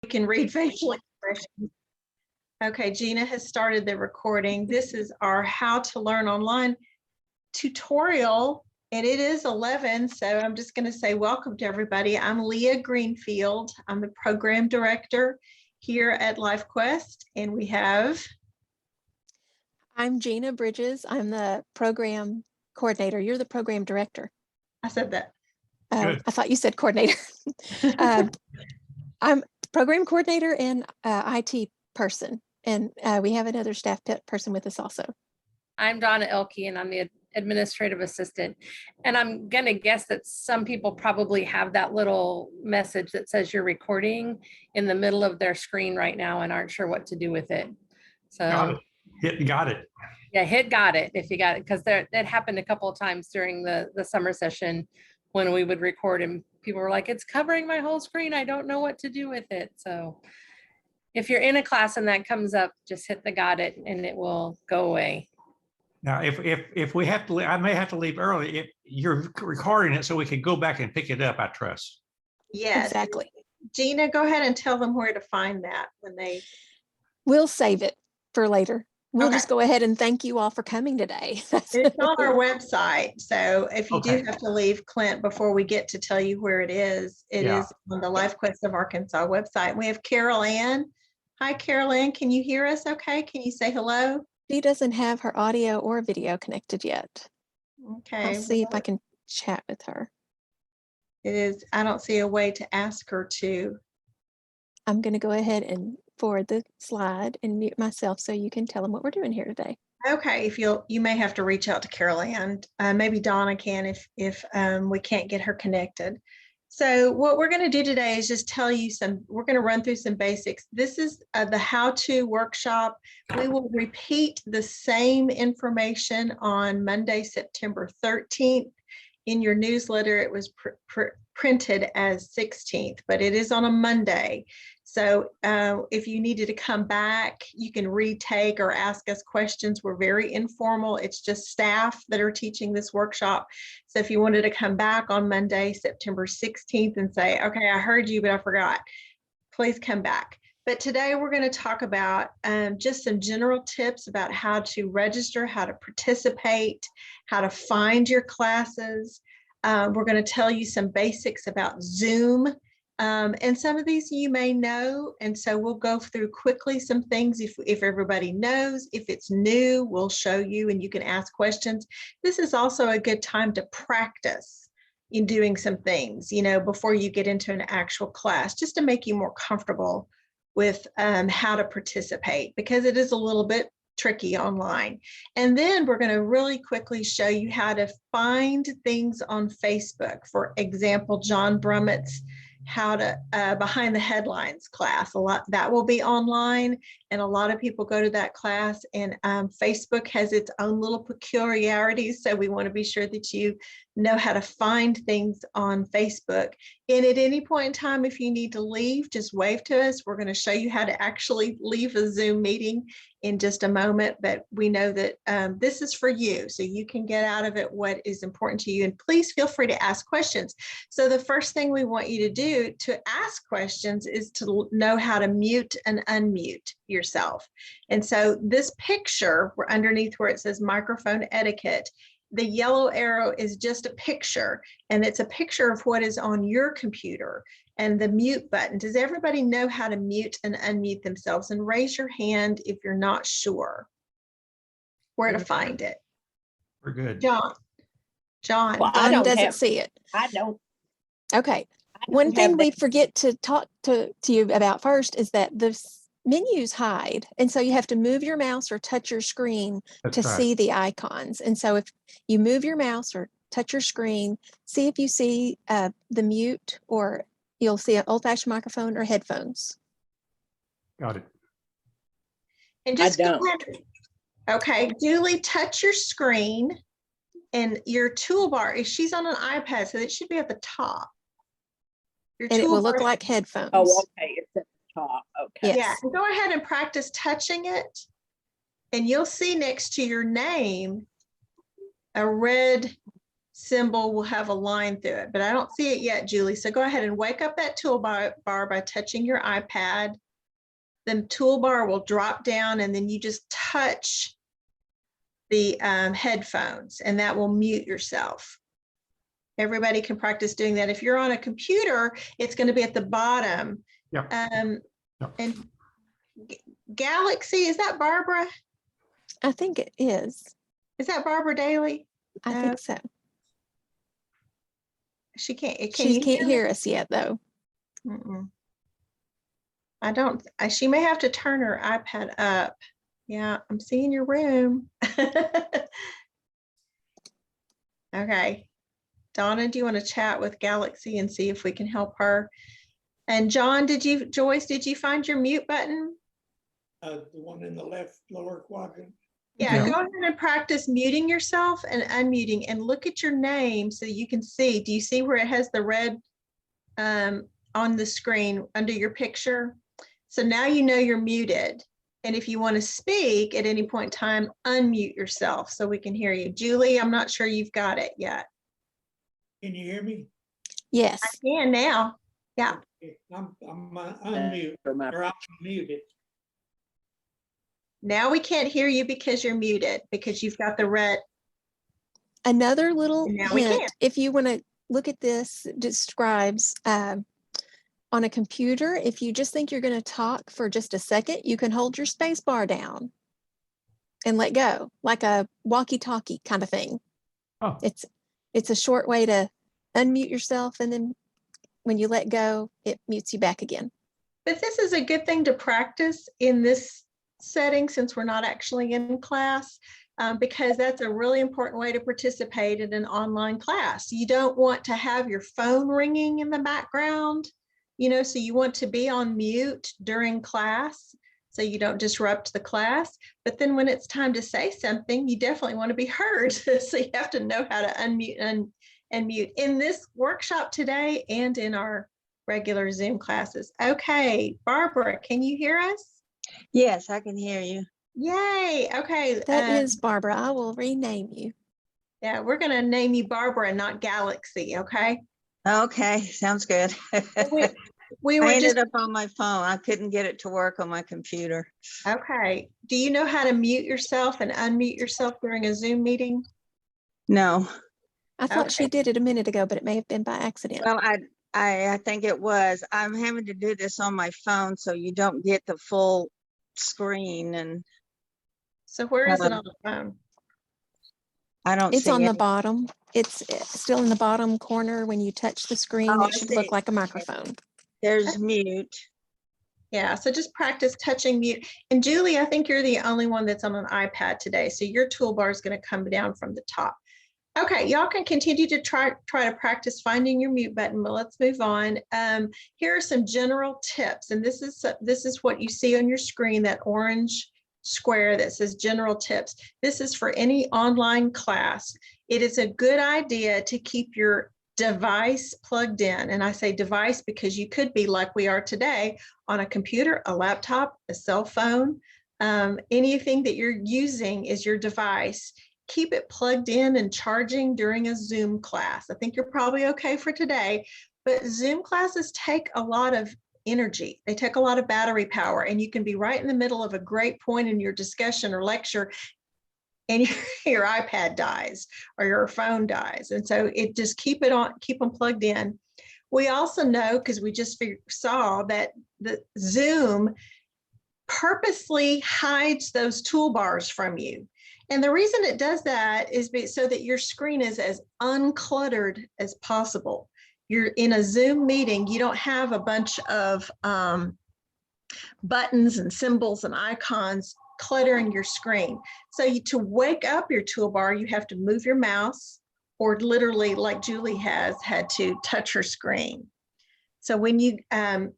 We can read facial expressions. Okay, Gina has started the recording. This is our How to Learn Online tutorial, and it is 11, so I'm just going to say welcome to everybody. I'm Leah Greenfield. I'm the program director here at LifeQuest, and we have... I'm Gina Bridges. I'm the program coordinator. You're the program director. I said that. I thought you said coordinator. I'm program coordinator and IT person, and we have another staff person with us also. I'm Donna Elke, and I'm the administrative assistant. And I'm going to guess that some people probably have that little message that says you're recording in the middle of their screen right now and aren't sure what to do with it. So got it. Hit got it. Yeah, hit got it if you got it, because that happened a couple of times during the summer session when we would record and people were like, it's covering my whole screen. I don't know what to do with it. So if you're in a class and that comes up, just hit the got it and it will go away. Now, if we have to, I may have to leave early. If you're recording it, so we can go back and pick it up, I trust. Yes, exactly. Gina, go ahead and tell them where to find that when they... We'll save it for later. We'll Okay. just go ahead and thank you all for coming today. It's on our website. So if you do have to leave, Clint, before we get to tell you where it is on the LifeQuest of Arkansas website. We have Carol Ann. Hi, Carol Ann. Can you hear us okay? Can you say hello? She doesn't have her audio or video connected yet. Okay. I'll see if I can chat with her. It is, I don't see a way to ask her to. I'm going to go ahead and forward the slide and mute myself so you can tell them what we're doing here today. Okay, if you may have to reach out to Carol Ann. Maybe Donna can if we can't get her connected. So what we're going to do today is just tell you we're going to run through some basics. This is the how-to workshop. We will repeat the same information on Monday, September 13th. In your newsletter, it was printed as 16th, but it is on a Monday. So if you needed to come back, you can retake or ask us questions. We're very informal. It's just staff that are teaching this workshop. So if you wanted to come back on Monday, September 16th and say, okay, I heard you, but I forgot, please come back. But today we're going to talk about just some general tips about how to register, how to participate, how to find your classes. We're going to tell you some basics about Zoom. And some of these you may know, and so we'll go through quickly some things if everybody knows. If it's new, we'll show you and you can ask questions. This is also a good time to practice in doing some things, before you get into an actual class, just to make you more comfortable with how to participate, because it is a little bit tricky online. And then we're going to really quickly show you how to find things on Facebook. For example, John Brummett's how to behind the headlines class, that will be online, and a lot of people go to that class, and Facebook has its own little peculiarities, so we want to be sure that you know how to find things on Facebook. And at any point in time, if you need to leave, just wave to us. We're going to show you how to actually leave a Zoom meeting in just a moment, but we know that this is for you, so you can get out of it what is important to you, and please feel free to ask questions. So the first thing we want you to do to ask questions is to know how to mute and unmute yourself. And so this picture, we're underneath where it says microphone etiquette, the yellow arrow is just a picture, and it's a picture of what is on your computer. And the mute button, does everybody know how to mute and unmute themselves? And raise your hand if you're not sure where to find it. We're good. John. Well, Don doesn't see it. I don't. Okay. One thing we forget to talk to you about first is that the menus hide. And so you have to move your mouse or touch your screen to see the icons. And so if you move your mouse or touch your screen, see if you see the mute, or you'll see an old-fashioned microphone or headphones. Got it. And just go ahead. Okay, Julie, touch your screen, and your toolbar, if she's on an iPad, so it should be at the top. And it will look like headphones. Oh, okay. It's at the top. Okay. Yeah, go ahead and practice touching it, and you'll see next to your name a red symbol will have a line through it, but I don't see it yet, Julie. So go ahead and wake up that toolbar by touching your iPad. The toolbar will drop down and then you just touch the headphones and that will mute yourself. Everybody can practice doing that. If you're on a computer, it's going to be at the bottom. Yep. Yep. And Galaxy, is that Barbara? I think it is. Is that Barbara Daly? I think so. She can't. Can She you can't me? hear us yet, though. Mm-mm. I don't. She may have to turn her iPad up. Yeah, I'm seeing your room. Okay. Donna, do you want to chat with Galaxy and see if we can help her? And John, Joyce, did you find your mute button? The one in the left lower quadrant. Yeah, Yeah. go ahead and practice muting yourself and unmuting and look at your name so you can see. Do you see where it has the red on the screen under your picture? So now you know you're muted. And if you want to speak at any point in time, unmute yourself so we can hear you. Julie, I'm not sure you've got it yet. Can you hear me? Yes. I can now. Yeah. Okay, I'm unmuted, or I'm muted. Now we can't hear you because you're muted, because you've got the red. Another little Now we can. hint, if you want to look at this, it describes on a computer, if you just think you're going to talk for just a second, you can hold your space bar down and let go, like a walkie-talkie kind of thing. Oh. It's a short way to unmute yourself, and then when you let go, it mutes you back again. But this is a good thing to practice in this setting since we're not actually in class, because that's a really important way to participate in an online class. You don't want to have your phone ringing in the background, so you want to be on mute during class so you don't disrupt the class. But then when it's time to say something, you definitely want to be heard. So you have to know how to unmute and mute in this workshop today and in our regular Zoom classes. Okay, Barbara, can you hear us? Yes, I can hear you. Yay. Okay. That is Barbara. I will rename you. Yeah, we're going to name you Barbara and not Galaxy. Okay. Okay, sounds good. We I were ended just up on my phone. I couldn't get it to work on my computer. okay. Do you know how to mute yourself and unmute yourself during a Zoom meeting? No. I thought she Okay. did it a minute ago, but it may have been by accident. Well, I think it was. I'm having to do this on my phone, so you don't get the full screen, and So where is it on the phone? I don't It's see on the it. bottom. It's still in the bottom corner. When you touch the screen, Oh, I it should see. look like a microphone. There's mute. Yeah, so just practice touching mute. And Julie, I think you're the only one that's on an iPad today. So your toolbar is going to come down from the top. Okay, y'all can continue to try to practice finding your mute button, but let's move on. Here are some general tips, and this is what you see on your screen, that orange square that says general tips. This is for any online class. It is a good idea to keep your device plugged in, and I say device because you could be like we are today on a computer, a laptop, a cell phone, anything that you're using is your device. Keep it plugged in and charging during a Zoom class. I think you're probably okay for today, but Zoom classes take a lot of energy. They take a lot of battery power, and you can be right in the middle of a great point in your discussion or lecture and your iPad dies or your phone dies. And so it just keep them plugged in. We also know, because we just saw that the Zoom purposely hides those toolbars from you. And the reason it does that is so that your screen is as uncluttered as possible. You're in a Zoom meeting, you don't have a bunch of buttons and symbols and icons cluttering your screen. So to wake up your toolbar, you have to move your mouse, or literally, like Julie has had to, touch her screen. So when you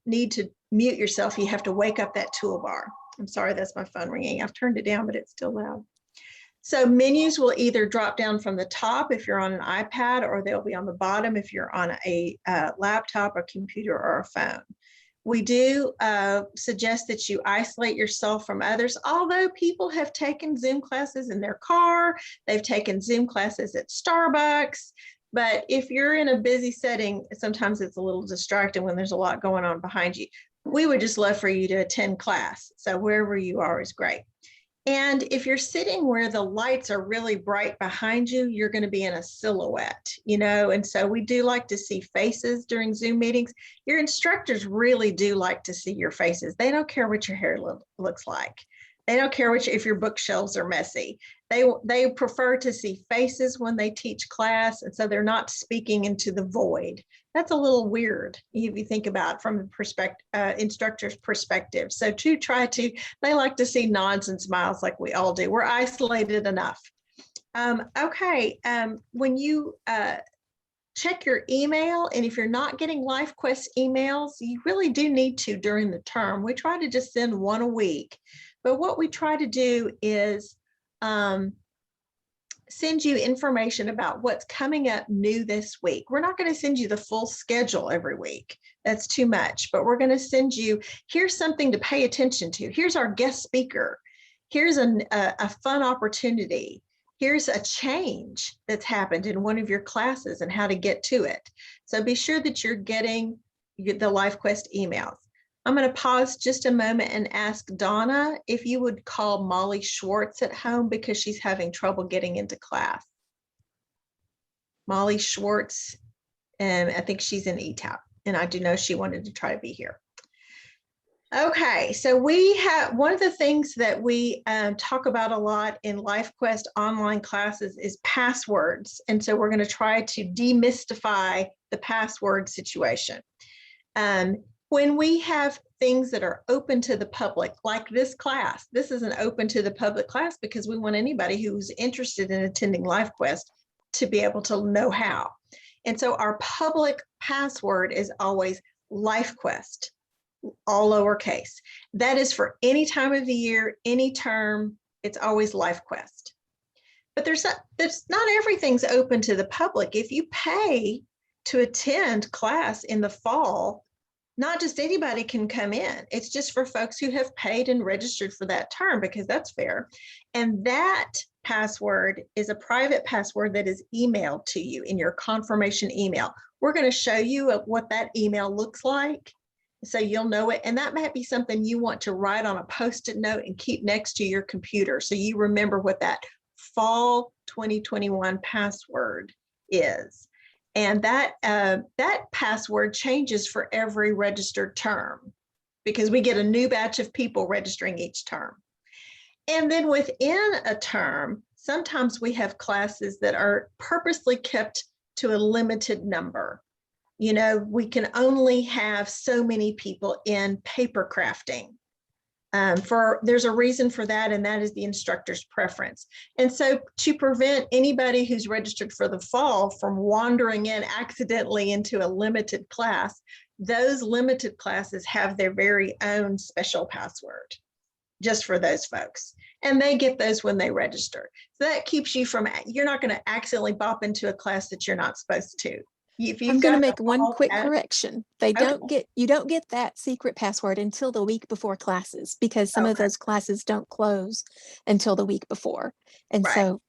need to mute yourself, you have to wake up that toolbar. I'm sorry, that's my phone ringing. I've turned it down, but it's still loud. So menus will either drop down from the top if you're on an iPad, or they'll be on the bottom if you're on a laptop, a computer, or a phone. We do suggest that you isolate yourself from others, although people have taken Zoom classes in their car, they've taken Zoom classes at Starbucks. But if you're in a busy setting, sometimes it's a little distracting when there's a lot going on behind you. We would just love for you to attend class. So wherever you are is great. And if you're sitting where the lights are really bright behind you, you're going to be in a silhouette, you know, and so we do like to see faces during Zoom meetings. Your instructors really do like to see your faces. They don't care what your hair looks like. They don't care if your bookshelves are messy. They prefer to see faces when they teach class, and so they're not speaking into the void. That's a little weird if you think about it from the instructor's perspective. So they like to see nods and smiles like we all do. We're isolated enough. When you check your email, and if you're not getting LifeQuest emails, you really do need to during the term. We try to just send one a week. But what we try to do is send you information about what's coming up new this week. We're not going to send you the full schedule every week. That's too much, but we're going to send you, here's something to pay attention to. Here's our guest speaker. Here's a fun opportunity. Here's a change that's happened in one of your classes and how to get to it. So be sure that you're getting the LifeQuest emails. I'm going to pause just a moment and ask Donna if you would call Molly Schwartz at home because she's having trouble getting into class. Molly Schwartz, and I think she's in ETAP, and I do know she wanted to try to be here. Okay, so we have one of the things that we talk about a lot in LifeQuest online classes is passwords, and so we're going to try to demystify the password situation. When we have things that are open to the public, like this class, this is an open to the public class because we want anybody who's interested in attending LifeQuest to be able to know how. And so our public password is always LifeQuest, all lowercase. That is for any time of the year, any term, it's always LifeQuest. But not everything's open to the public. If you pay to attend class in the fall, not just anybody can come in. It's just for folks who have paid and registered for that term because that's fair. And that password is a private password that is emailed to you in your confirmation email. We're going to show you what that email looks like so you'll know it. And that might be something you want to write on a Post-it note and keep next to your computer so you remember what that fall 2021 password is. And that password changes for every registered term because we get a new batch of people registering each term. And then within a term, sometimes we have classes that are purposely kept to a limited number. You know, we can only have so many people in paper crafting. There's a reason for that, and that is the instructor's preference. And so to prevent anybody who's registered for the fall from wandering in accidentally into a limited class, those limited classes have their very own special password just for those folks. And they get those when they register. So that keeps you from, you're not going to accidentally bop into a class that you're not supposed to. I'm going to make one quick correction. You don't get that secret password until the week before classes because some of those classes don't close until the week before. And so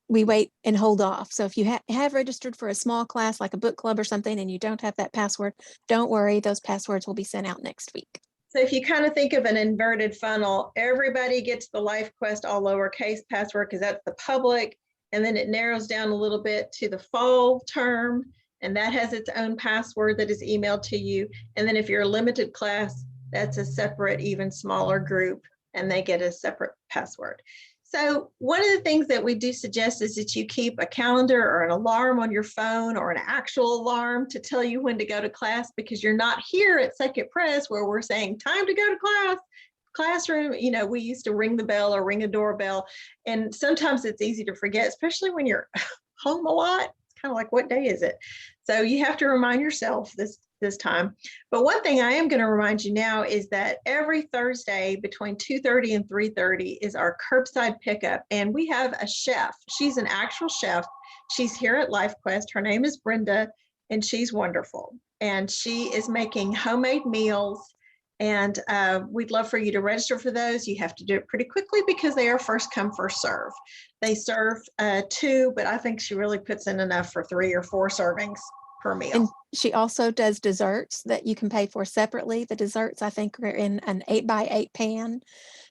we wait and hold off. So if you have registered for a small class like a book club or something and you don't have that password, don't worry, those passwords will be sent out next week. So if you kind of think of an inverted funnel, everybody gets the LifeQuest all lowercase password because that's the public, and then it narrows down a little bit to the fall term. And that has its own password that is emailed to you. And then if you're a limited class, that's a separate, even smaller group, and they get a separate password. So one of the things that we do suggest is that you keep a calendar or an alarm on your phone or an actual alarm to tell you when to go to class, because you're not here at Second Press where we're saying time to go to class. Classroom, you know, we used to ring the bell or ring a doorbell. And sometimes it's easy to forget, especially when you're home a lot. Kind of like, what day is it? So you have to remind yourself this time. But one thing I am going to remind you now is that every Thursday between 2:30 and 3:30 is our curbside pickup. And we have a chef. She's an actual chef. She's here at LifeQuest. Her name is Brenda, and she's wonderful. And she is making homemade meals And we'd love for you to register for those. You have to do it pretty quickly because they are first come, first serve. They serve 2, but I think she really puts in enough for 3 or 4 servings per meal. And she also does desserts that you can pay for separately. The desserts, I think, are in an 8x8 pan.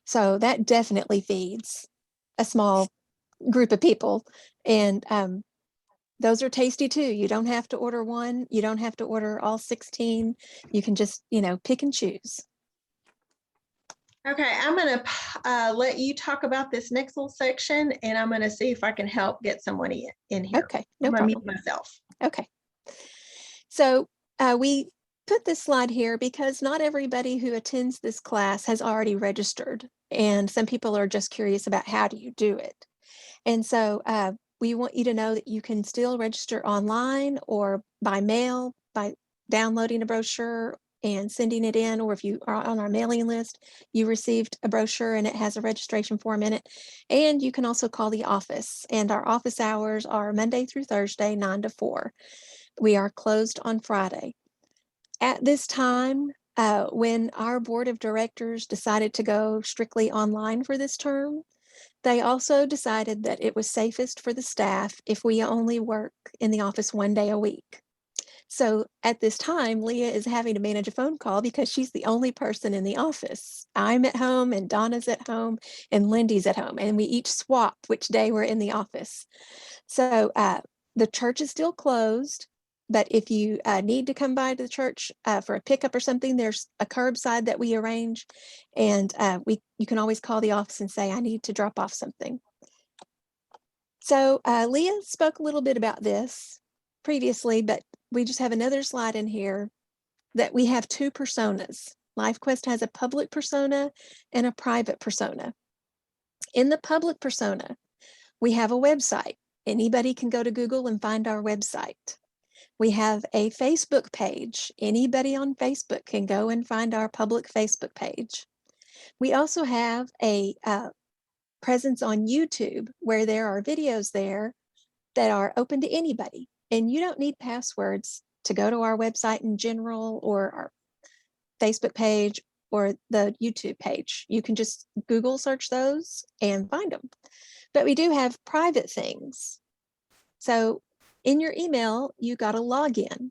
So that definitely feeds a small group of people. And those are tasty too. You don't have to order one. You don't have to order all 16. You can just, pick and choose. Okay, I'm going to let you talk about this next little section, and I'm going to see if I can help get someone in here. Okay, no I'm going to problem. mute myself. Okay. So we put this slide here because not everybody who attends this class has already registered. And some people are just curious about how do you do it. And so we want you to know that you can still register online or by mail by downloading a brochure and sending it in, or if you are on our mailing list, you received a brochure and it has a registration form in it. And you can also call the office, and our office hours are Monday through Thursday, 9 to 4. We are closed on Friday. At this time, when our board of directors decided to go strictly online for this term, they also decided that it was safest for the staff if we only work in the office 1 day a week. So at this time, Leah is having to manage a phone call because she's the only person in the office. I'm at home and Donna's at home and Lindy's at home, and we each swap which day we're in the office. So the church is still closed, but if you need to come by to the church for a pickup or something, there's a curbside that we arrange, and you can always call the office and say, I need to drop off something. So Leah spoke a little bit about this previously, but we just have another slide in here that we have 2 personas. LifeQuest has a public persona and a private persona. In the public persona, we have a website. Anybody can go to Google and find our website. We have a Facebook page. Anybody on Facebook can go and find our public Facebook page. We also have a presence on YouTube where there are videos there that are open to anybody. And you don't need passwords to go to our website in general or our Facebook page or the YouTube page. You can just Google search those and find them. But we do have private things. So in your email, you got a login,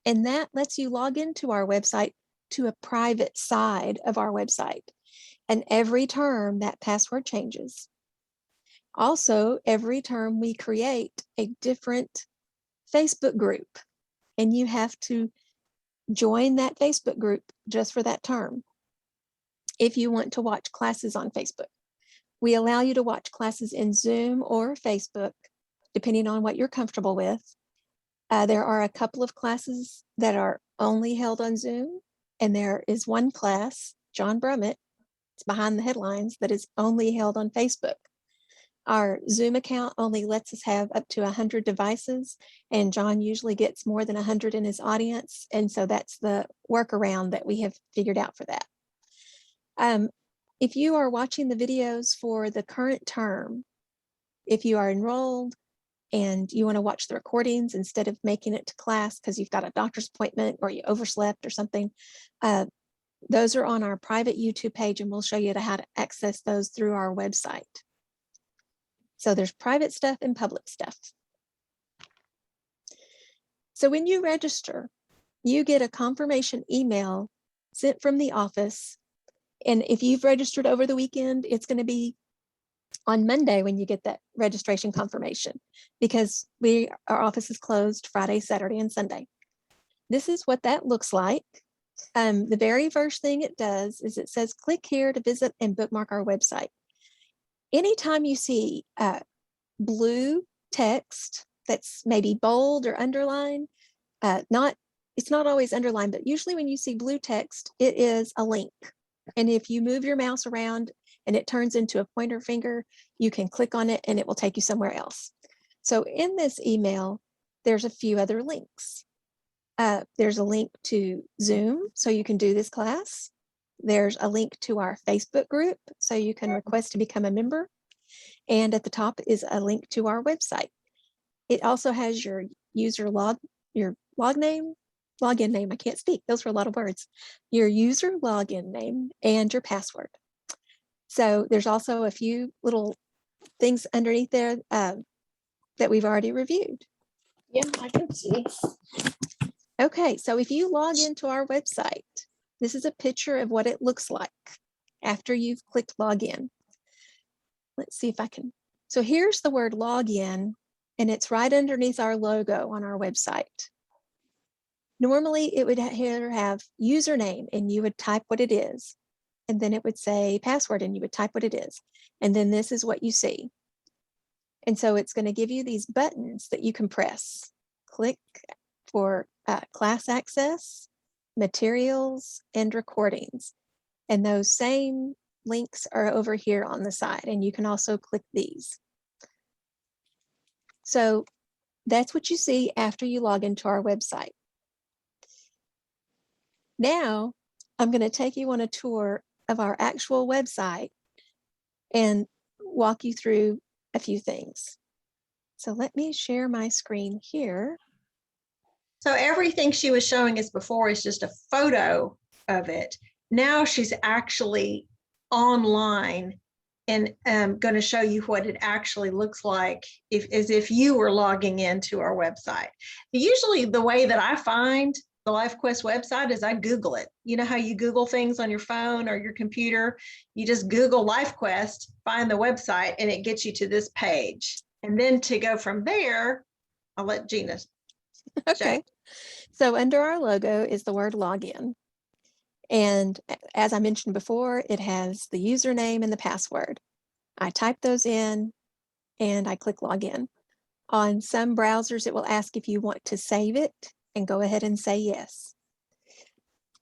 and that lets you log into our website to a private side of our website. And every term that password changes. Also, every term we create a different Facebook group, and you have to join that Facebook group just for that term. If you want to watch classes on Facebook, we allow you to watch classes in Zoom or Facebook, depending on what you're comfortable with. There are a couple of classes that are only held on Zoom, and there is one class, John Brummett, it's behind the headlines, that is only held on Facebook. Our Zoom account only lets us have up to 100 devices, and John usually gets more than 100 in his audience. And so that's the workaround that we have figured out for that. If you are watching the videos for the current term, if you are enrolled and you want to watch the recordings instead of making it to class because you've got a doctor's appointment or you overslept or something, those are on our private YouTube page, and we'll show you how to access those through our website. So there's private stuff and public stuff. So when you register, you get a confirmation email sent from the office. And if you've registered over the weekend, it's going to be on Monday when you get that registration confirmation, because our office is closed Friday, Saturday, and Sunday. This is what that looks like. The very first thing it does is it says, click here to visit and bookmark our website. Anytime you see blue text that's maybe bold or underlined, it's not always underlined, but usually when you see blue text, it is a link. And if you move your mouse around and it turns into a pointer finger, you can click on it and it will take you somewhere else. So in this email, there's a few other links. There's a link to Zoom, so you can do this class. There's a link to our Facebook group, so you can request to become a member. And at the top is a link to our website. It also has your user log name, login name. I can't speak. Those were a lot of words. Your user login name and your password. So there's also a few little things underneath there that we've already reviewed. Yeah, I can see. Okay, so if you log into our website, this is a picture of what it looks like after you've clicked login. Let's see if I can. So here's the word login, and it's right underneath our logo on our website. Normally it would here have username, and you would type what it is. And then it would say password, and you would type what it is. And then this is what you see. And so it's going to give you these buttons that you can press. Click for class access, materials, and recordings. And those same links are over here on the side, and you can also click these. So that's what you see after you log into our website. Now, I'm going to take you on a tour of our actual website and walk you through a few things. So let me share my screen here. So everything she was showing us before is just a photo of it. Now she's actually online and going to show you what it actually looks like as if you were logging into our website. Usually the way that I find the LifeQuest website is I Google it. You know how you Google things on your phone or your computer? You just Google LifeQuest, find the website, and it gets you to this page. And then to go from there, I'll let Gina. Okay. So under our logo is the word login. And as I mentioned before, it has the username and the password. I type those in and I click login. On some browsers, it will ask if you want to save it, and go ahead and say yes.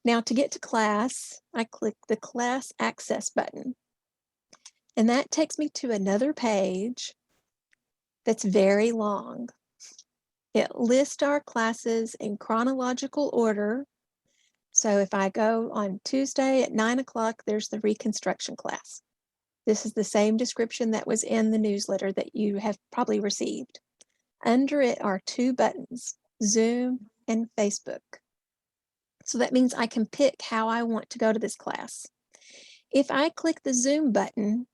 Now to get to class, I click the class access button. And that takes me to another page that's very long. It lists our classes in chronological order. So if I go on Tuesday at 9 o'clock, there's the reconstruction class. This is the same description that was in the newsletter that you have probably received. Under it are two buttons, Zoom and Facebook. So that means I can pick how I want to go to this class. If I click the Zoom button,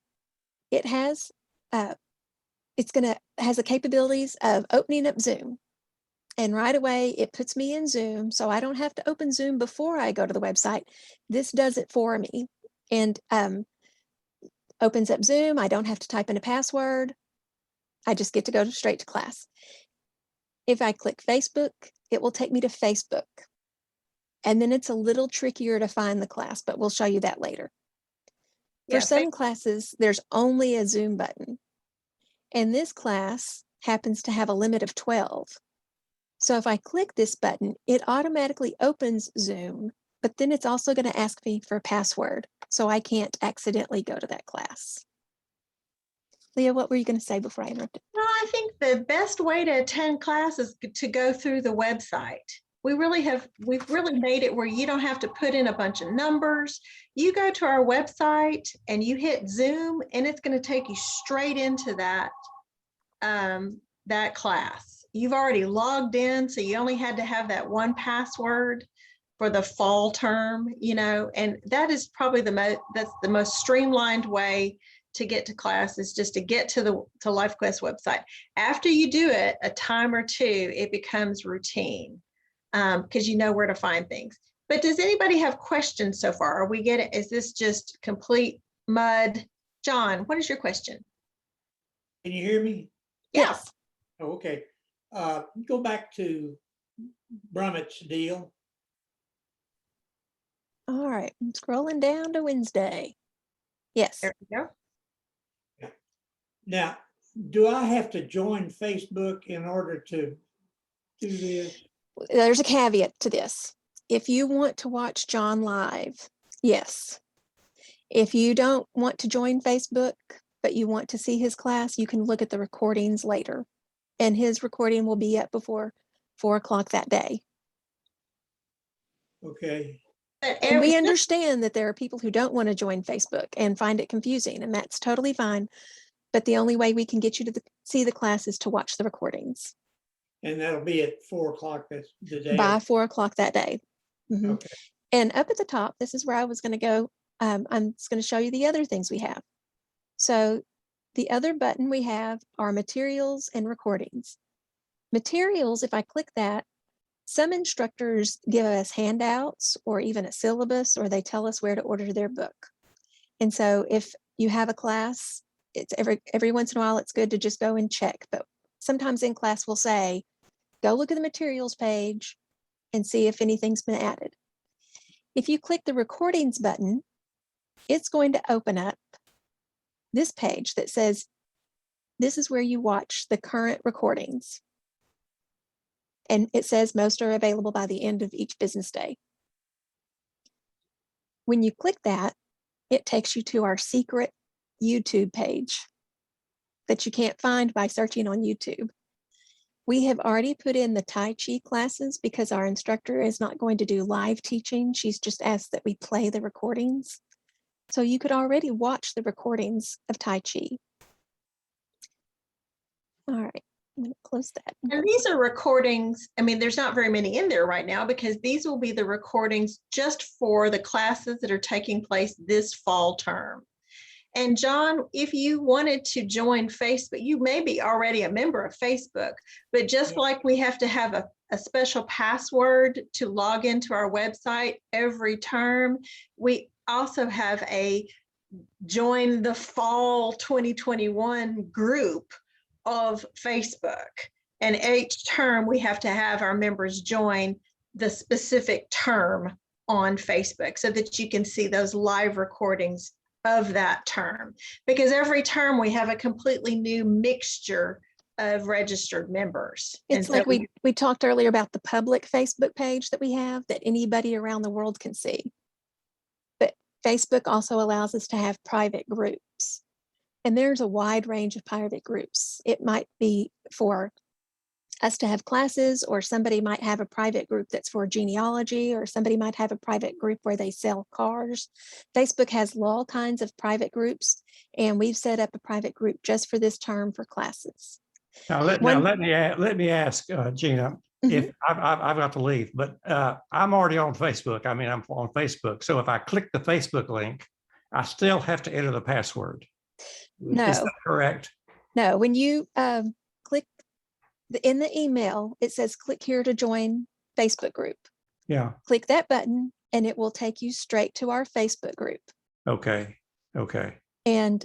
it has the capabilities of opening up Zoom. And right away, it puts me in Zoom, so I don't have to open Zoom before I go to the website. This does it for me and opens up Zoom. I don't have to type in a password. I just get to go straight to class. If I click Facebook, it will take me to Facebook. And then it's a little trickier to find the class, but we'll show you that later. For some classes, there's only a Zoom button. And this class happens to have a limit of 12. So if I click this button, it automatically opens Zoom, but then it's also going to ask me for a password, so I can't accidentally go to that class. Leah, what were you going to say before I interrupted? Well, I think the best way to attend class is to go through the website. We've really made it where you don't have to put in a bunch of numbers. You go to our website and you hit Zoom, and it's going to take you straight into that class. You've already logged in, so you only had to have that one password for the fall term, and that is probably that's the most streamlined way to get to class, is just to get to LifeQuest website. After you do it a time or two, it becomes routine because you know where to find things. But does anybody have questions so far? Is this just complete mud? John, what is your question? Can you hear me? Yes. Oh, okay. Go back to Brummett's deal. All right, I'm scrolling down to Wednesday. Yes. There we go. Now, do I have to join Facebook in order to do this? There's a caveat to this. If you want to watch John live, yes. If you don't want to join Facebook, but you want to see his class, you can look at the recordings later. And his recording will be up before 4 o'clock that day. Okay. And we understand that there are people who don't want to join Facebook and find it confusing, and that's totally fine. But the only way we can get you to see the class is to watch the recordings. And that'll be at 4 o'clock that's the day. by 4 o'clock that day. Mhm. Okay. And up at the top, this is where I was going to go. I'm just going to show you the other things we have. So the other button we have are materials and recordings. Materials, if I click that, some instructors give us handouts or even a syllabus, or they tell us where to order their book. And so if you have a class, it's every once in a while, it's good to just go and check. But sometimes in class we'll say, go look at the materials page and see if anything's been added. If you click the recordings button, it's going to open up this page that says, this is where you watch the current recordings. And it says most are available by the end of each business day. When you click that, it takes you to our secret YouTube page that you can't find by searching on YouTube. We have already put in the Tai Chi classes because our instructor is not going to do live teaching. She's just asked that we play the recordings. So you could already watch the recordings of Tai Chi. All right, I'm going to close that. And these are recordings. I mean, there's not very many in there right now because these will be the recordings just for the classes that are taking place this fall term. And John, if you wanted to join Facebook, you may be already a member of Facebook, but just like we have to have a special password to log into our website every term, we also have a join the fall 2021 group of Facebook. And each term we have to have our members join the specific term on Facebook so that you can see those live recordings of that term, because every term we have a completely new mixture of registered members. It's like we talked earlier about the public Facebook page that we have that anybody around the world can see. But Facebook also allows us to have private groups. And there's a wide range of private groups. It might be for us to have classes, or somebody might have a private group that's for genealogy, or somebody might have a private group where they sell cars. Facebook has all kinds of private groups, and we've set up a private group just for this term for classes. Now let me ask Gina, if I've got to leave, but I'm already on Facebook. I mean, I'm on Facebook. So if I click the Facebook link, I still have to enter the password. No. Is that correct? No, when you click in the email, it says click here to join Facebook group. Yeah. Click that button and it will take you straight to our Facebook group. Okay. Okay. And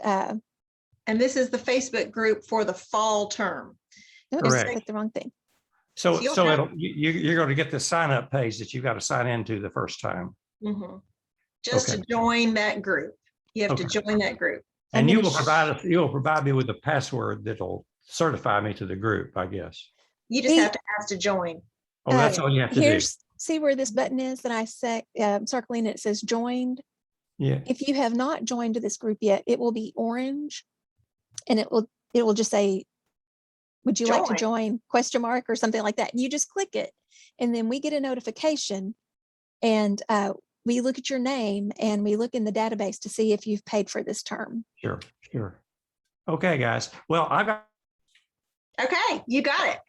this is the Facebook group for the fall term. Correct. I clicked the wrong thing. So you're going to get the sign up page that you got to sign into the first time. Mm-hmm. Just to join that group. You have to join that group. And you will provide me with a password that'll certify me to the group, I guess. You just have to ask to join. Oh, that's all you have to do. See where this button is that I say circling it says joined. Yeah. If you have not joined this group yet, it will be orange, and it will just say, would you like to join ? Or something like that. And you just click it, and then we get a notification, and we look at your name and we look in the database to see if you've paid for this term. Sure. Okay, guys. Well, Okay, you got it.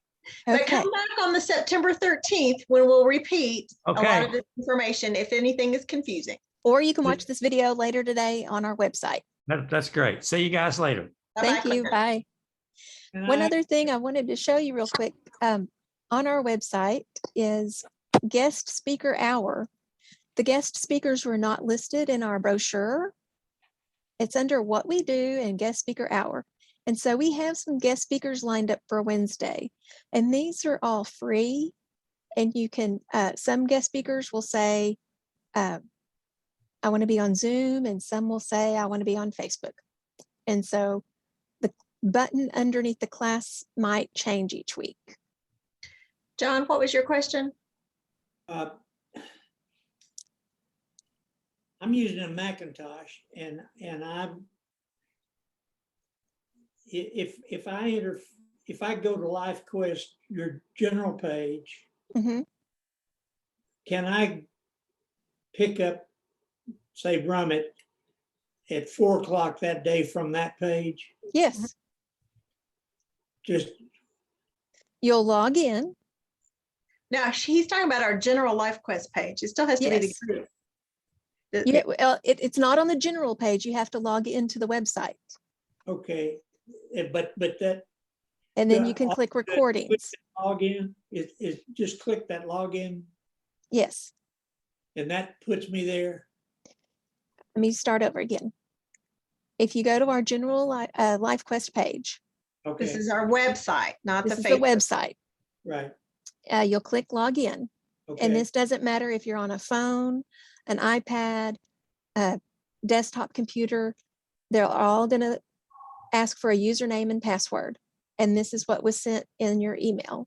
Okay. But come back on the September 13th when we'll repeat a lot of this information if anything is confusing. Or you can watch this video later today on our website. That's great. See you guys later. Thank you. Bye. One other thing I wanted to show you real quick. On our website is guest speaker hour. The guest speakers were not listed in our brochure. It's under what we do and guest speaker hour. And so we have some guest speakers lined up for Wednesday, and these are all free. And you can, some guest speakers will say, I want to be on Zoom, and some will say, I want to be on Facebook. And so the button underneath the class might change each week. John, what was your question? I'm using a Macintosh, and if I go to LifeQuest, your general page, can I pick up, say, Brummett at 4 o'clock that day from that page? Yes. Just You'll log in. Now, he's talking about our general LifeQuest page. It still has to be the Yes. group. Yeah, well, it's not on the general page. You have to log into the website. Okay, but that. And then Yeah, you can all click you gotta do is recordings. Login, is just click that login Yes. and that puts me there. Let me start over again. If you go to our general LifeQuest page, This Okay, is our website, not this the is the Facebook. website. right, You'll click login. okay. And this doesn't matter if you're on a phone, an iPad, a desktop computer. They're all going to ask for a username and password. And this is what was sent in your email.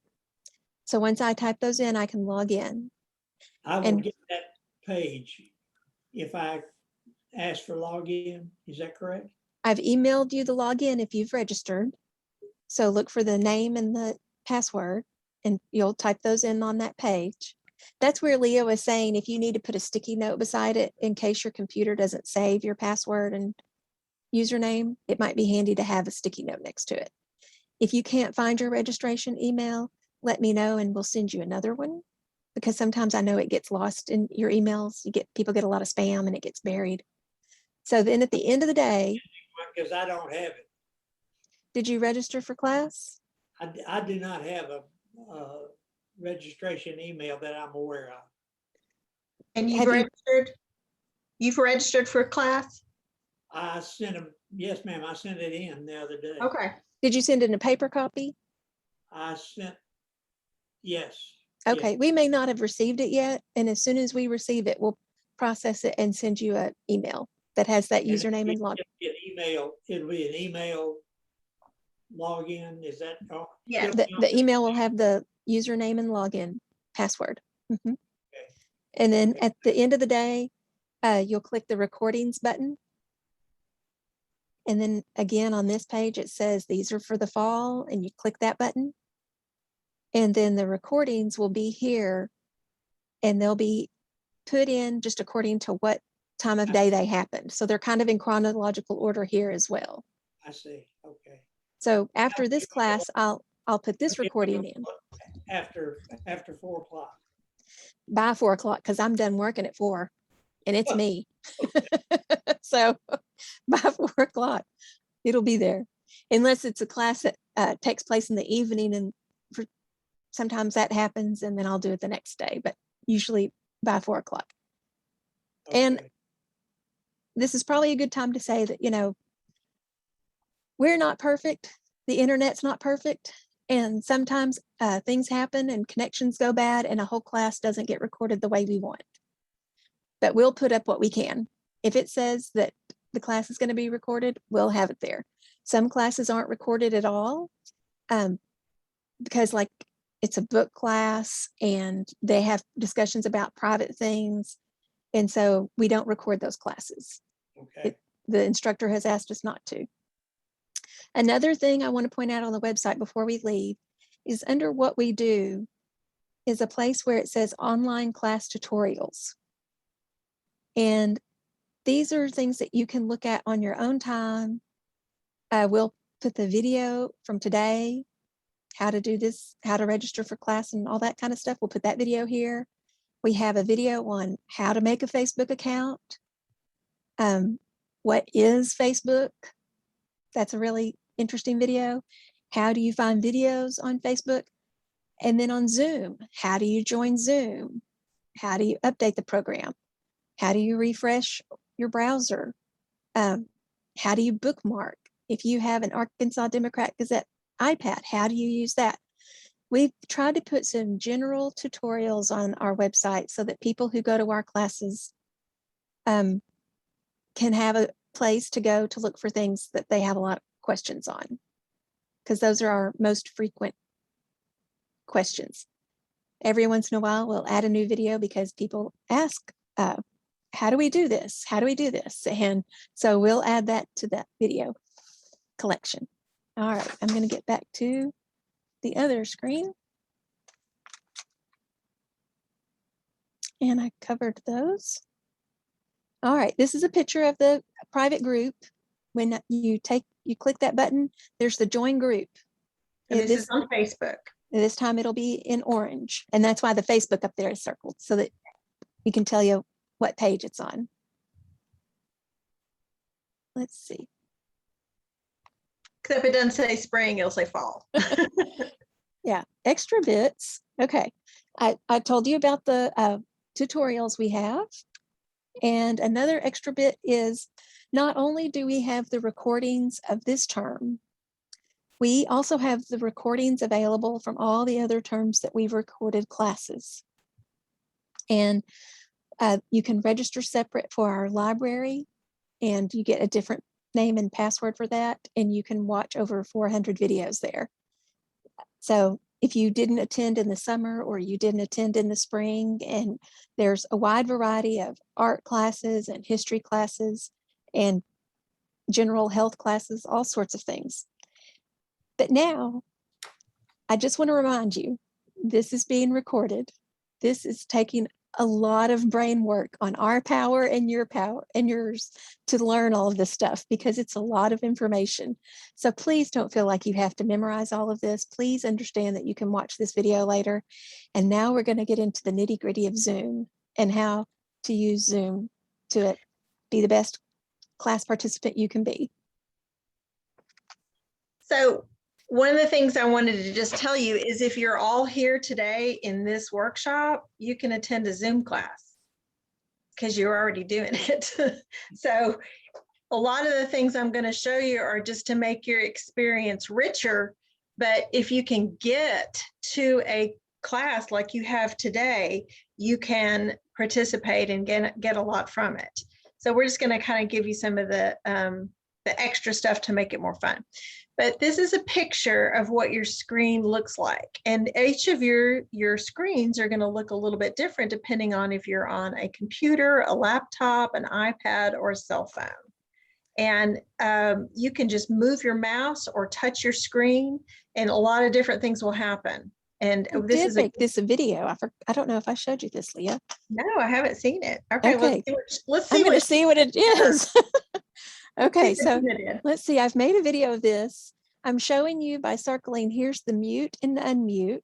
So once I type those in, I can log in. I will and- get that page if I ask for login. Is that correct? I've emailed you the login if you've registered. So look for the name and the password, and you'll type those in on that page. That's where Leo is saying if you need to put a sticky note beside it in case your computer doesn't save your password and username, it might be handy to have a sticky note next to it. If you can't find your registration email, let me know and we'll send you another one, because sometimes I know it gets lost in your emails. People get a lot of spam and it gets buried. So then at the end of the day, Because I don't have it. did you register for class? I do not have a registration email that I'm aware of. And Have you- you've registered for class? I sent them, yes, ma'am, I sent it in the other day. Okay. Did you send in a paper copy? I sent, yes. Okay, yes. we may not have received it yet. And as soon as we receive it, we'll process it and send you an email that has that username and login. It'll be an email login, is that? Yeah. The email will have the username and login password. Mhm. And then at the end of the day, you'll click the recordings button. And then again, on this page, it says these are for the fall, and you click that button. And then the recordings will be here, and they'll be put in just according to what time of day they happened. So they're kind of in chronological order here as well. I see, okay. So after this class, I'll put this recording in After 4 o'clock. by 4 o'clock, because I'm done working at 4 and it's me. So by 4 o'clock, it'll be there. Unless it's a class that takes place in the evening, and sometimes that happens, and then I'll do it the next day, but usually by 4 o'clock. And Okay. this is probably a good time to say that, we're not perfect. The internet's not perfect. And sometimes things happen and connections go bad and a whole class doesn't get recorded the way we want. But we'll put up what we can. If it says that the class is going to be recorded, we'll have it there. Some classes aren't recorded at all because like it's a book class and they have discussions about private things. And so we don't record those classes. Okay. The instructor has asked us not to. Another thing I want to point out on the website before we leave is under what we do is a place where it says online class tutorials. And these are things that you can look at on your own time. We'll put the video from today, how to do this, how to register for class and all that kind of stuff. We'll put that video here. We have a video on how to make a Facebook account. What is Facebook? That's a really interesting video. How do you find videos on Facebook? And then on Zoom, how do you join Zoom? How do you update the program? How do you refresh your browser? How do you bookmark? If you have an Arkansas Democrat Gazette iPad, how do you use that? We've tried to put some general tutorials on our website so that people who go to our classes can have a place to go to look for things that they have a lot of questions on, because those are our most frequent questions. Every once in a while, we'll add a new video because people ask, how do we do this? How do we do this? And so we'll add that to that video collection. All right, I'm going to get back to the other screen. And I covered those. All right, this is a picture of the private group. When you click that button, there's the join group. And this is on Facebook. This time it'll be in orange. And that's why the Facebook up there is circled, so that you can tell you what page it's on. Let's see. Except it doesn't say spring, it'll say fall. Yeah, extra bits. Okay. I told you about the tutorials we have. And another extra bit is not only do we have the recordings of this term, we also have the recordings available from all the other terms that we've recorded classes. And you can register separate for our library, and you get a different name and password for that. And you can watch over 400 videos there. So if you didn't attend in the summer or you didn't attend in the spring, and there's a wide variety of art classes and history classes and general health classes, all sorts of things. But now, I just want to remind you, this is being recorded. This is taking a lot of brain work on our power and your power and yours to learn all of this stuff, because it's a lot of information. So please don't feel like you have to memorize all of this. Please understand that you can watch this video later. And now we're going to get into the nitty-gritty of Zoom and how to use Zoom to be the best class participant you can be. So one of the things I wanted to just tell you is if you're all here today in this workshop, you can attend a Zoom class because you're already doing it. So a lot of the things I'm going to show you are just to make your experience richer. But if you can get to a class like you have today, you can participate and get a lot from it. So we're just going to kind of give you some of the extra stuff to make it more fun. But this is a picture of what your screen looks like. And each of your screens are going to look a little bit different depending on if you're on a computer, a laptop, an iPad, or a cell phone. And you can just move your mouse or touch your screen, and a lot of different things will happen. And this is this a video. I don't know if I showed you this, Leah. No, I haven't seen it. Okay. Let's see. I'm going to see what it is. Okay, so let's see. I've made a video of this. I'm showing you by circling. Here's the mute and the unmute.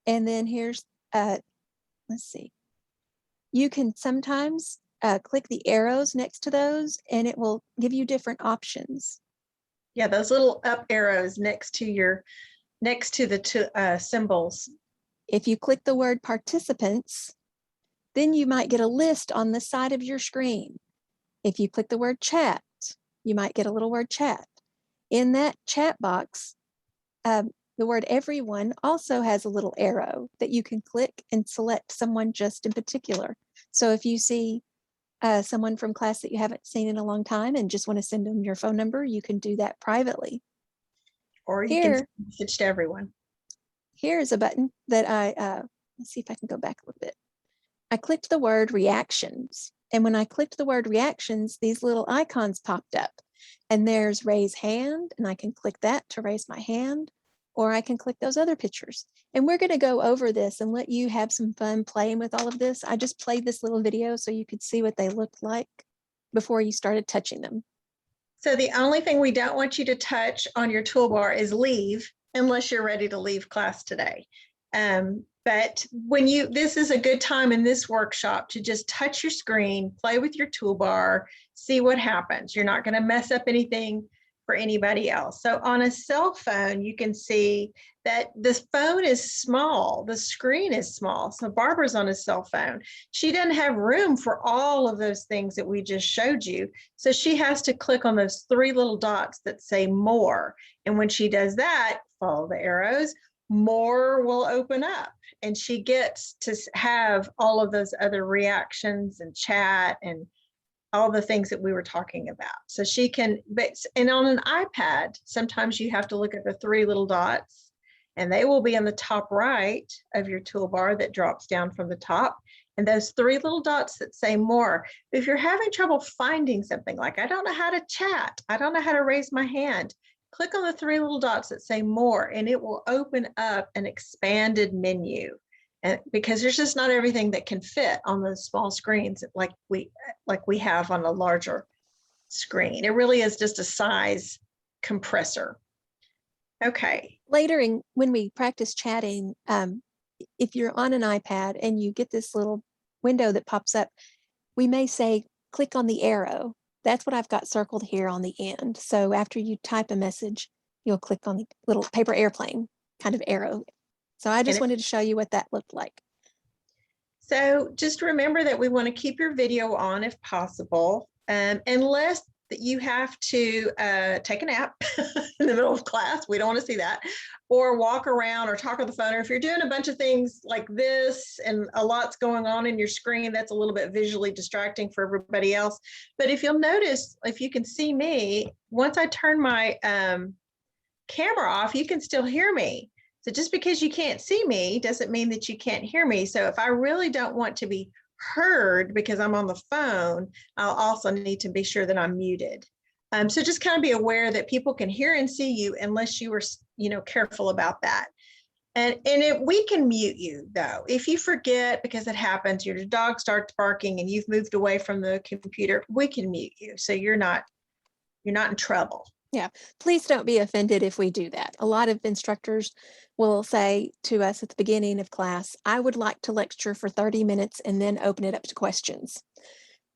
And then here's, let's see. You can sometimes click the arrows next to those, and it will give you different options. Yeah, those little up arrows next to the symbols. If you click the word participants, then you might get a list on the side of your screen. If you click the word chat, you might get a little word chat. In that chat box, the word everyone also has a little arrow that you can click and select someone just in particular. So if you see someone from class that you haven't seen in a long time and just want to send them your phone number, you can do that privately. Or you can message to everyone. Here's a button that let's see if I can go back a little bit. I clicked the word reactions. And when I clicked the word reactions, these little icons popped up. And there's raise hand, and I can click that to raise my hand, or I can click those other pictures. And we're going to go over this and let you have some fun playing with all of this. I just played this little video so you could see what they looked like before you started touching them. So the only thing we don't want you to touch on your toolbar is leave, unless you're ready to leave class today. But this is a good time in this workshop to just touch your screen, play with your toolbar, see what happens. You're not going to mess up anything for anybody else. So on a cell phone, you can see that this phone is small. The screen is small. So Barbara's on a cell phone. She doesn't have room for all of those things that we just showed you. So she has to click on those three little dots that say more. And when she does that, follow the arrows, more will open up. And she gets to have all of those other reactions and chat and all the things that we were talking about. So she can, and on an iPad, sometimes you have to look at the three little dots, and they will be on the top right of your toolbar that drops down from the top. And those three little dots that say more. If you're having trouble finding something, like I don't know how to chat, I don't know how to raise my hand, click on the three little dots that say more, and it will open up an expanded menu. And because there's just not everything that can fit on those small screens like we have on a larger screen. It really is just a size compressor. Okay. Later when we practice chatting, if you're on an iPad and you get this little window that pops up, we may say, click on the arrow. That's what I've got circled here on the end. So after you type a message, you'll click on the little paper airplane kind of arrow. So I just wanted to show you what that looked like. So just remember that we want to keep your video on if possible, unless that you have to take a nap in the middle of class. We don't want to see that, or walk around or talk on the phone. Or if you're doing a bunch of things like this and a lot's going on in your screen, that's a little bit visually distracting for everybody else. But if you'll notice, if you can see me, once I turn my camera off, you can still hear me. So just because you can't see me doesn't mean that you can't hear me. So if I really don't want to be heard because I'm on the phone, I'll also need to be sure that I'm muted. So just kind of be aware that people can hear and see you unless you are, careful about that. And we can mute you though. If you forget, because it happens, your dog starts barking and you've moved away from the computer, we can mute you. So you're not in trouble. Yeah, please don't be offended if we do that. A lot of instructors will say to us at the beginning of class, I would like to lecture for 30 minutes and then open it up to questions.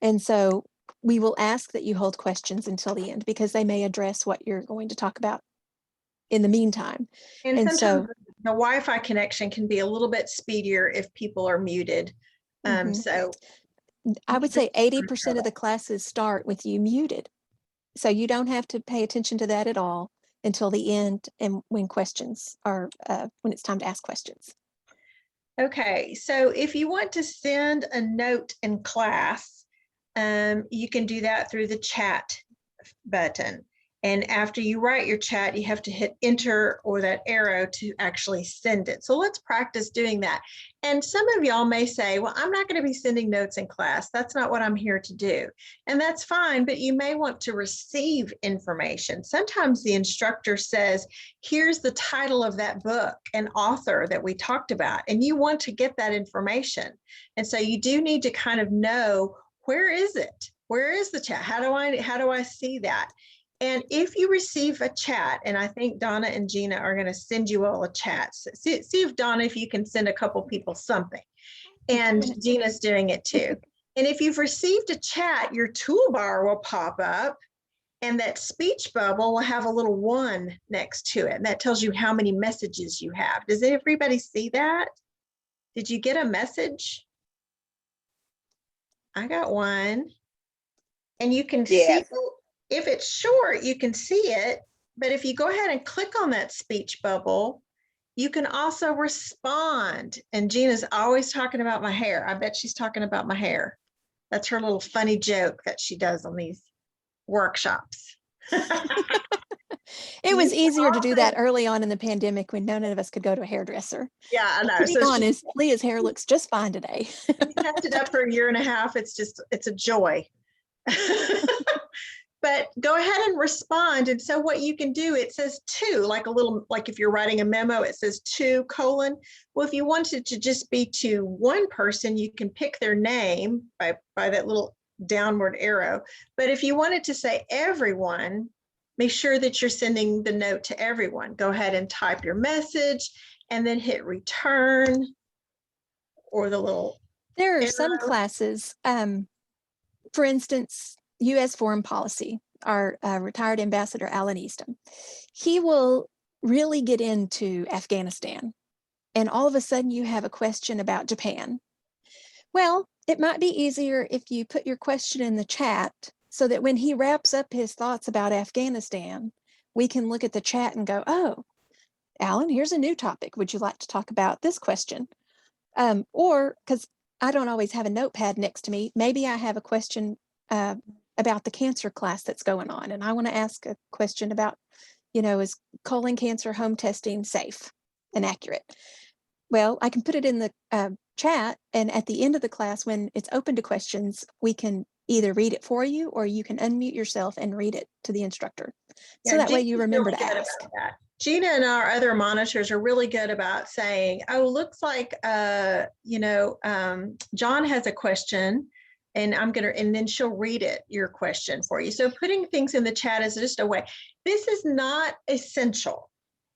And so we will ask that you hold questions until the end because they may address what you're going to talk about in the meantime. And so sometimes the Wi-Fi connection can be a little bit speedier if people are muted. So I would say 80% of the classes start with you muted. So you don't have to pay attention to that at all until the end and when questions are, when it's time to ask questions. Okay, so if you want to send a note in class, you can do that through the chat button. And after you write your chat, you have to hit enter or that arrow to actually send it. So let's practice doing that. And some of y'all may say, well, I'm not going to be sending notes in class. That's not what I'm here to do. And that's fine, but you may want to receive information. Sometimes the instructor says, here's the title of that book and author that we talked about, and you want to get that information. And so you do need to kind of know, where is it? Where is the chat? How do I see that? And if you receive a chat, and I think Donna and Gina are going to send you all a chat. See if Donna, if you can send a couple people something. And Gina's doing it too. And if you've received a chat, your toolbar will pop up and that speech bubble will have a little 1 next to it. And that tells you how many messages you have. Does everybody see that? Did you get a message? I got one. And you can see, if it's short, you can see it, but if you go ahead and click on that speech bubble, you can also respond. And Gina's always talking about my hair. I bet she's talking about my hair. That's her little funny joke that she does on these workshops. It was easier to do that early on in the pandemic when none of us could go to a hairdresser. Yeah, I know. To be honest, Leah's hair looks just fine today. We kept it up for 1.5 years. It's a joy. But go ahead and respond. And so what you can do, it says to, like if you're writing a memo, it says to : Well, if you wanted to just be to one person, you can pick their name by that little downward arrow. But if you wanted to say everyone, make sure that you're sending the note to everyone. Go ahead and type your message and then hit return or the little There are arrow. some classes, for instance, U.S. Foreign Policy, our retired ambassador, Alan Easton, he will really get into Afghanistan. And all of a sudden you have a question about Japan. Well, it might be easier if you put your question in the chat so that when he wraps up his thoughts about Afghanistan, we can look at the chat and go, oh, Alan, here's a new topic. Would you like to talk about this question? Or because I don't always have a notepad next to me, maybe I have a question about the cancer class that's going on. And I want to ask a question about, is colon cancer home testing safe and accurate? Well, I can put it in the chat, and at the end of the class, when it's open to questions, we can either read it for you or you can unmute yourself and read it to the instructor. So that way you remember to ask. Gina and our other monitors are really good about saying, oh, looks like, John has a question. And and then she'll read your question for you. So putting things in the chat is just a way. This is not essential.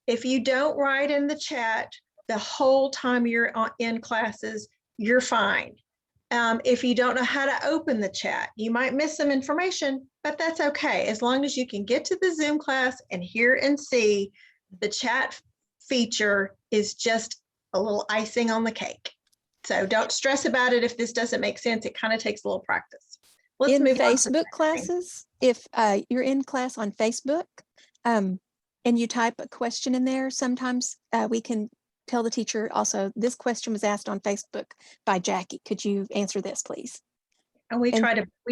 If you don't write in the chat the whole time you're in classes, you're fine. If you don't know how to open the chat, you might miss some information, but that's okay. As long as you can get to the Zoom class and hear and see, the chat feature is just a little icing on the cake. So don't stress about it if this doesn't make sense. It kind of takes a little practice. Let's In move on to the Facebook next thing. classes, if you're in class on Facebook and you type a question in there, sometimes we can tell the teacher also, this question was asked on Facebook by Jackie. Could you answer this, please? And we And-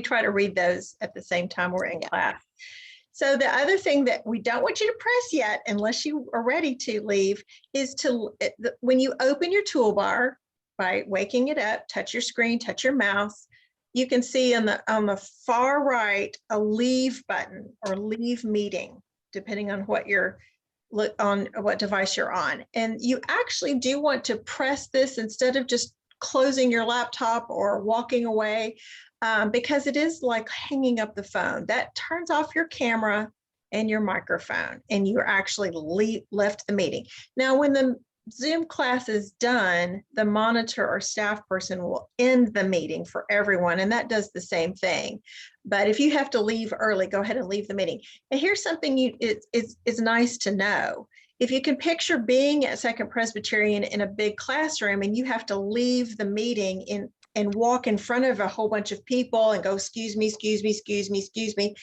try to read those at the same time we're in Yeah. class. So the other thing that we don't want you to press yet, unless you are ready to leave, is when you open your toolbar by waking it up, touch your screen, touch your mouse, you can see on the far right a leave button or leave meeting, depending on what what device you're on. And you actually do want to press this instead of just closing your laptop or walking away, because it is like hanging up the phone. That turns off your camera and your microphone, and you're actually left the meeting. Now, when the Zoom class is done, the monitor or staff person will end the meeting for everyone, and that does the same thing. But if you have to leave early, go ahead and leave the meeting. And here's something it's nice to know. If you can picture being at Second Presbyterian in a big classroom and you have to leave the meeting and walk in front of a whole bunch of people and go, excuse me, excuse me, excuse me, excuse me.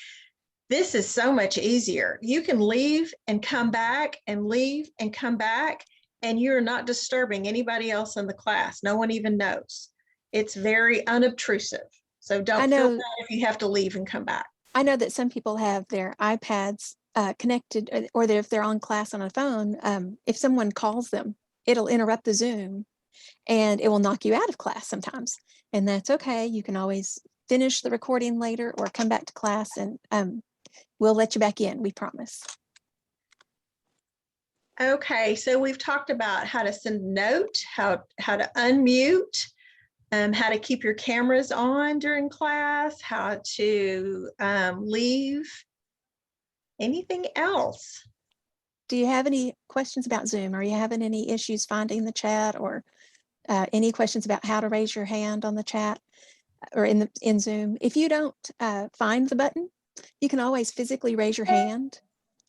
This is so much easier. You can leave and come back and leave and come back, and you're not disturbing anybody else in the class. No one even knows. It's very unobtrusive. So don't feel bad if you have to leave and come back. I know that some people have their iPads connected, or if they're on class on a phone, if someone calls them, it'll interrupt the Zoom and it will knock you out of class sometimes. And that's okay. You can always finish the recording later or come back to class, and we'll let you back in, we promise. Okay, so we've talked about how to send a note, how to unmute, how to keep your cameras on during class, how to leave. Anything else? Do you have any questions about Zoom? Are you having any issues finding the chat, or any questions about how to raise your hand on the chat or in Zoom? If you don't find the button, you can always physically raise your hand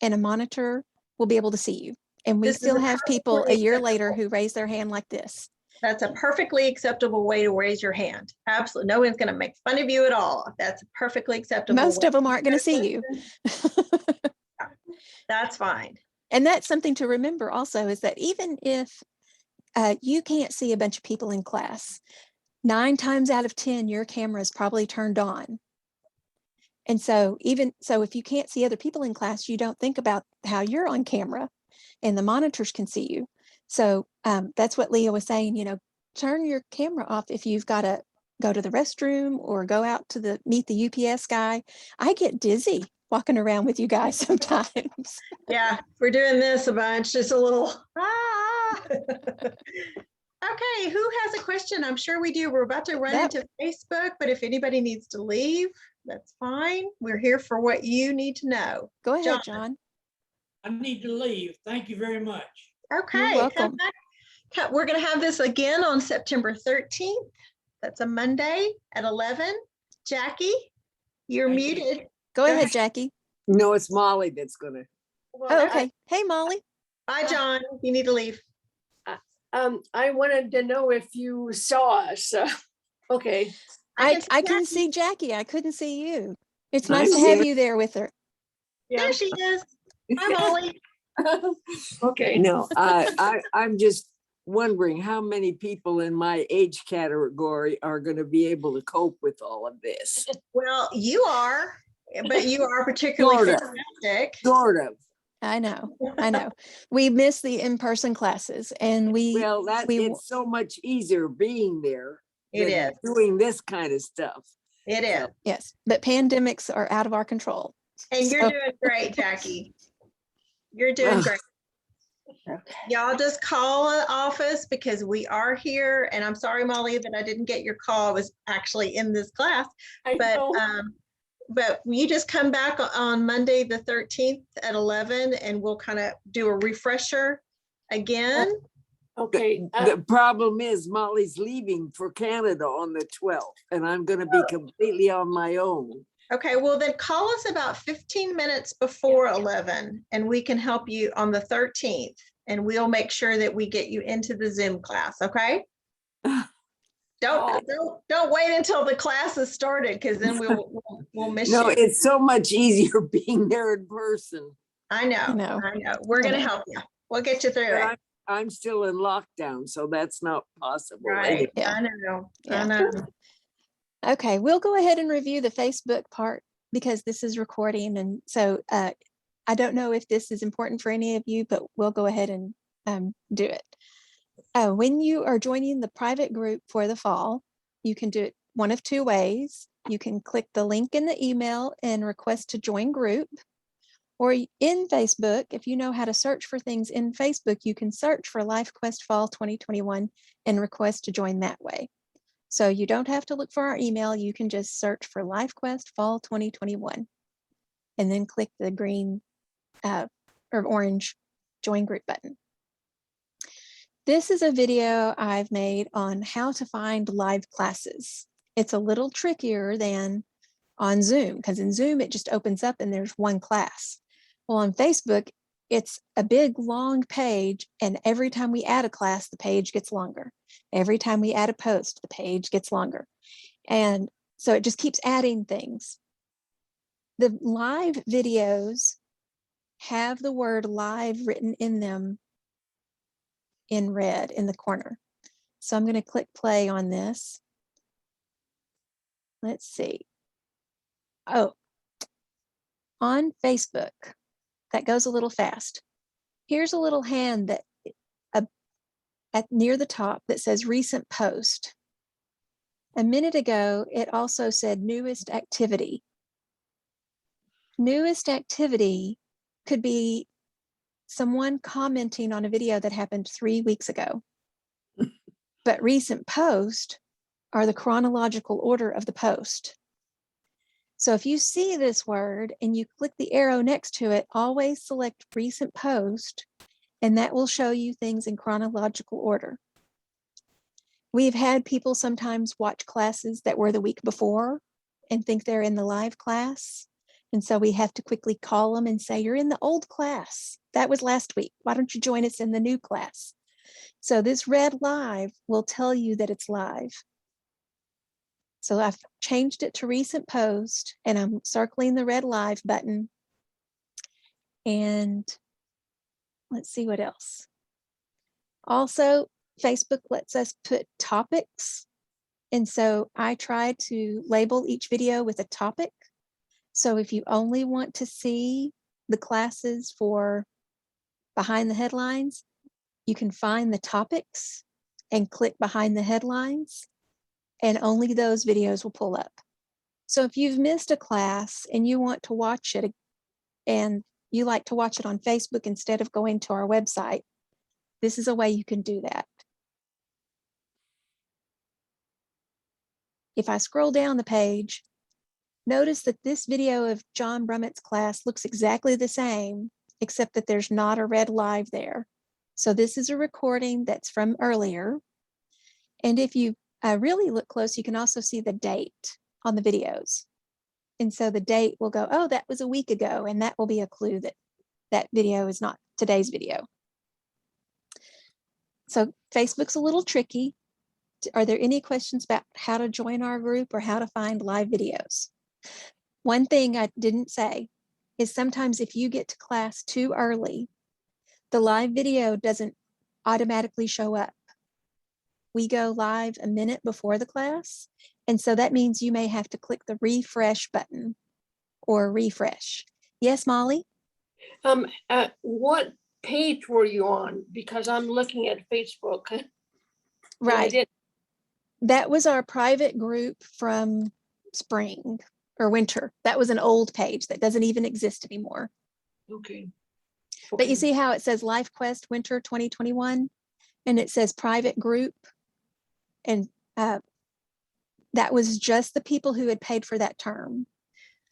and a monitor will be able to see you. And we still have people a year later who raise their hand like this. That's a perfectly acceptable way to raise your hand. Absolutely. No one's going to make fun of you at all. That's a perfectly acceptable Most way. of them aren't going to see you. That's fine. And that's something to remember also, is that even if you can't see a bunch of people in class, 9 times out of 10, your camera is probably turned on. And so if you can't see other people in class, you don't think about how you're on camera and the monitors can see you. So that's what Leah was saying, turn your camera off if you've got to go to the restroom or go out to meet the UPS guy. I get dizzy walking around with you guys sometimes. Yeah, we're doing this a bunch, just a little. Okay, who has a question? I'm sure we do. We're about to run into Facebook, but if anybody needs to leave, that's fine. We're here for what you need to know. Go ahead, John. I need to leave. Thank you very much. Okay. You're welcome. We're going to have this again on September 13th. That's a Monday at 11. Jackie, you're Thank you. muted. Go ahead, Jackie. No, it's Molly that's gonna. Oh, okay. Hey, Molly. Bye, John. You need to leave. I wanted to know if you saw us. Okay. I see can see Jackie. I couldn't see you. It's I nice to see have her. you there with her. Yeah. There she is. Hi, Molly. Okay. No, I'm just wondering how many people in my age category are gonna be able to cope with all of this. Well, you are, but you are particularly Sort of. fantastic. Sort of. I know. We miss the in-person classes, and Well, it's so much easier being there It than is. doing this kind of stuff. It is. yes, but pandemics are out of our control. And you're So- doing great, Jackie. You're doing Ugh. great. Y'all just call an office because we are here. And I'm sorry, Molly, that I didn't get your call. I was actually in this class. I But know. but you just come back on Monday, the 13th at 11, and we'll kind of do a refresher again. Okay, The problem is Molly's leaving for Canada on the 12th, and I'm going to be completely on my own. Okay, well then call us about 15 minutes before 11 and we can help you on the 13th and we'll make sure that we get you into the Zoom class, okay? Don't wait until the class is started because then we'll miss No, you. it's so much easier being there in person. I know. We're I gonna know. help you. We'll get you through But it. I'm still in lockdown, so that's not possible. Right. Anyway. Yeah. I know. Yeah. I know. Okay, we'll go ahead and review the Facebook part because this is recording. And so I don't know if this is important for any of you, but we'll go ahead and do it. When you are joining the private group for the fall, you can do it one of two ways. You can click the link in the email and request to join group. Or in Facebook, if you know how to search for things in Facebook, you can search for LifeQuest Fall 2021 and request to join that way. So you don't have to look for our email. You can just search for LifeQuest Fall 2021 and then click the green or orange join group button. This is a video I've made on how to find live classes. It's a little trickier than on Zoom because in Zoom, it just opens up and there's one class. Well, on Facebook, it's a big long page, and every time we add a class, the page gets longer. Every time we add a post, the page gets longer. And so it just keeps adding things. The live videos have the word live written in them in red in the corner. So I'm going to click play on this. Let's see. Oh, on Facebook, that goes a little fast. Here's a little hand that at near the top that says recent post. A minute ago, it also said newest activity. Newest activity could be someone commenting on a video that happened 3 weeks ago. But recent post are the chronological order of the post. So if you see this word and you click the arrow next to it, always select recent post, and that will show you things in chronological order. We've had people sometimes watch classes that were the week before and think they're in the live class. And so we have to quickly call them and say, you're in the old class. That was last week. Why don't you join us in the new class? So this red live will tell you that it's live. So I've changed it to recent post and I'm circling the red live button. And let's see what else. Also, Facebook lets us put topics. And so I try to label each video with a topic. So if you only want to see the classes for behind the headlines, you can find the topics and click behind the headlines, and only those videos will pull up. So if you've missed a class and you want to watch it and you like to watch it on Facebook instead of going to our website, this is a way you can do that. If I scroll down the page, notice that this video of John Brummett's class looks exactly the same, except that there's not a red live there. So this is a recording that's from earlier. And if you really look close, you can also see the date on the videos. And so the date will go, oh, that was a week ago. And that will be a clue that that video is not today's video. So Facebook's a little tricky. Are there any questions about how to join our group or how to find live videos? One thing I didn't say is sometimes if you get to class too early, the live video doesn't automatically show up. We go live a minute before the class. And so that means you may have to click the refresh button or refresh. Yes, Molly? What page were you on? Because I'm looking at Facebook. and I Right. didn't- That was our private group from spring or winter. That was an old page that doesn't even exist anymore. Okay. But you Okay. see how it says LifeQuest Winter 2021 and it says private group. And that was just the people who had paid for that term.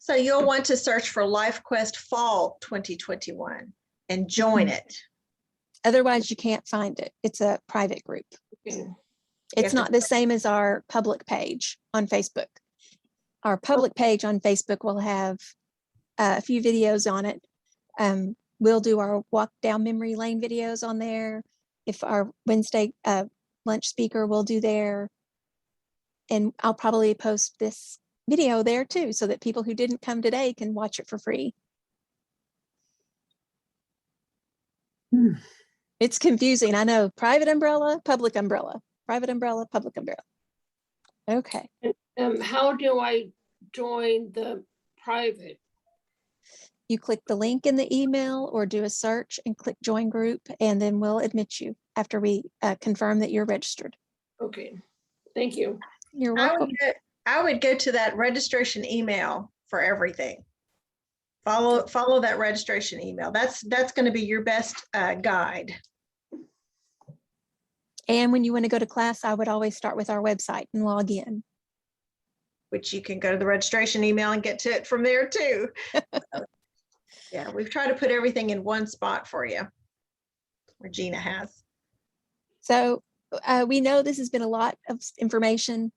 So you'll want to search for LifeQuest Fall 2021 and join it. Otherwise, you can't find it. It's a private group. Okay. It's to- not the same as our public page on Facebook. Our public page on Facebook will have a few videos on it. We'll do our walk down memory lane videos on there. If our Wednesday lunch speaker will do there. And I'll probably post this video there too, so that people who didn't come today can watch it for free. It's confusing. I know. Private umbrella, public umbrella, private umbrella, public umbrella. Okay. How do I join the private? You click the link in the email or do a search and click join group, and then we'll admit you after we confirm that you're registered. Okay, thank you. You're I welcome. would go to that registration email for everything. Follow that registration email. That's going to be your best guide. And when you want to go to class, I would always start with our website and log in. Which you can go to the registration email and get to it from there too. Yeah, we've tried to put everything in one spot for you. Regina has. So we know this has been a lot of information.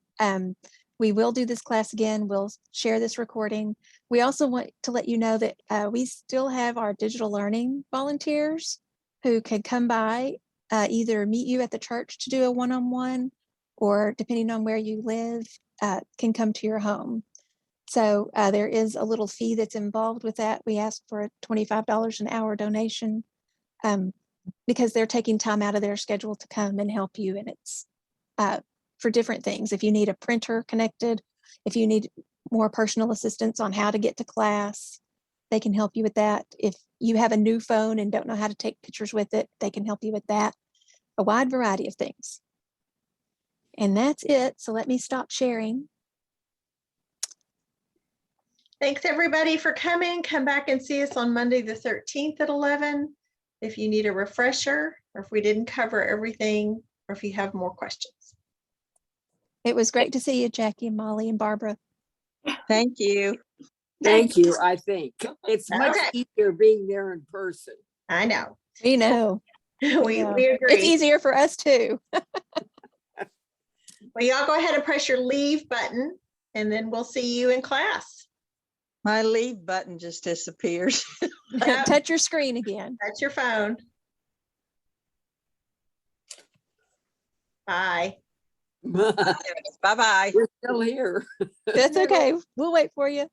We will do this class again. We'll share this recording. We also want to let you know that we still have our digital learning volunteers who can come by, either meet you at the church to do a one-on-one, or depending on where you live, can come to your home. So there is a little fee that's involved with that. We ask for a $25 an hour donation because they're taking time out of their schedule to come and help you. And it's for different things. If you need a printer connected, if you need more personal assistance on how to get to class, they can help you with that. If you have a new phone and don't know how to take pictures with it, they can help you with that. A wide variety of things. And that's it. So let me stop sharing. Thanks everybody for coming. Come back and see us on Monday the 13th at 11. If you need a refresher, or if we didn't cover everything, or if you have more questions. It was great to see you, Jackie and Molly and Barbara. Thank you. Thank you, I think. It's much Okay. easier being there in person. I know. We know. We Yeah. agree. It's easier for us too. Well, y'all go ahead and press your leave button, and then we'll see you in class. My leave button just disappears. Yep, Touch your screen again. that's your phone. Bye. Bye-bye. We're still here. That's okay. We'll wait for you.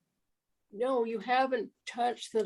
No, you haven't touched the